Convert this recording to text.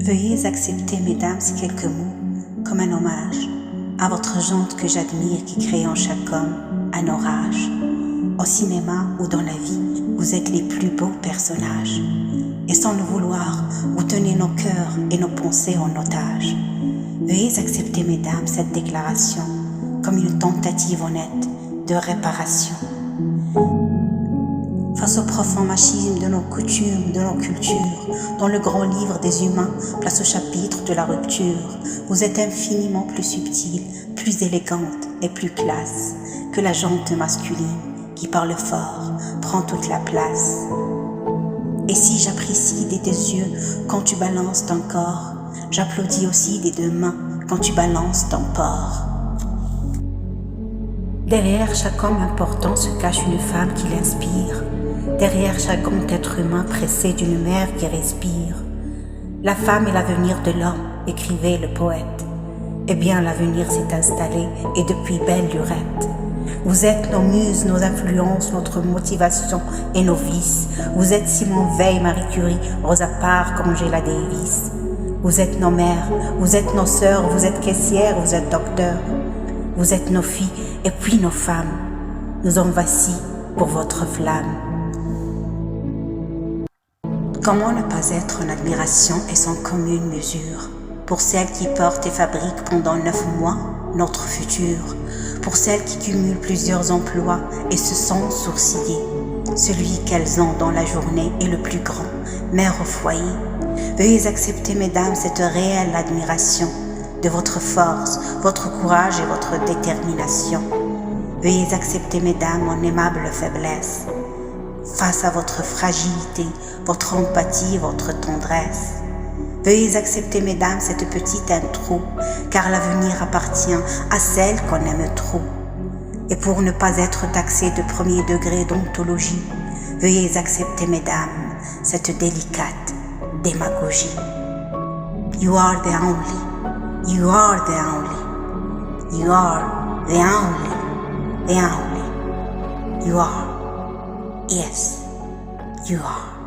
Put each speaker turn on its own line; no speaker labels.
Veuillez accepter, mesdames, ces quelques mots comme un hommage à votre gente que j'admire qui crée en chaque homme un orage. Au cinéma ou dans la vie, vous êtes les plus beaux personnages. Et sans le vouloir, vous tenez nos cœurs et nos pensées en otage. Veuillez accepter, mesdames, cette déclaration comme une tentative honnête de réparation. Face au profond machisme de nos coutumes, de nos cultures, dans le grand livre des humains, place au chapitre de la rupture, vous êtes infiniment plus subtile, plus élégante et plus classe que la gente masculine qui parle fort, prend toute la place. Et si j'apprécie des deux yeux quand tu balances ton corps, j'applaudis aussi des deux mains quand tu balances ton porc. Derrière chaque homme important se cache une femme qui l'inspire. Derrière chaque grand être humain pressé d'une mère qui respire. La femme est l'avenir de l'homme, écrivait le poète. Eh bien l'avenir s'est installé et depuis belle lurette. Vous êtes nos muses, nos influences, notre motivation et nos vices. Vous êtes Simone Veil, Marie Curie, Rosa Parks, Angela Davis. Vous êtes nos mères, vous êtes nos sœurs, vous êtes caissières, vous êtes docteurs. Vous êtes nos filles et puis nos femmes. Nous en voici pour votre flamme. Comment ne pas être en admiration et sans commune mesure pour celles qui portent et fabriquent pendant 9 mois notre futur, pour celles qui cumulent plusieurs emplois et se sentent sourciller. Celui qu'elles ont dans la journée est le plus grand, mère au foyer. Veuillez accepter, mesdames, cette réelle admiration de votre force, votre courage et votre détermination. Veuillez accepter, mesdames, mon aimable faiblesse face à votre fragilité, votre empathie, votre tendresse. Veuillez accepter, mesdames, cette petite intro, car l'avenir appartient à celle qu'on aime trop. Et pour ne pas être taxé de premier degré d'ontologie, veuillez accepter, mesdames, cette délicate démagogie. You are the only, you are the only, you are the only, you are. Yes, you are.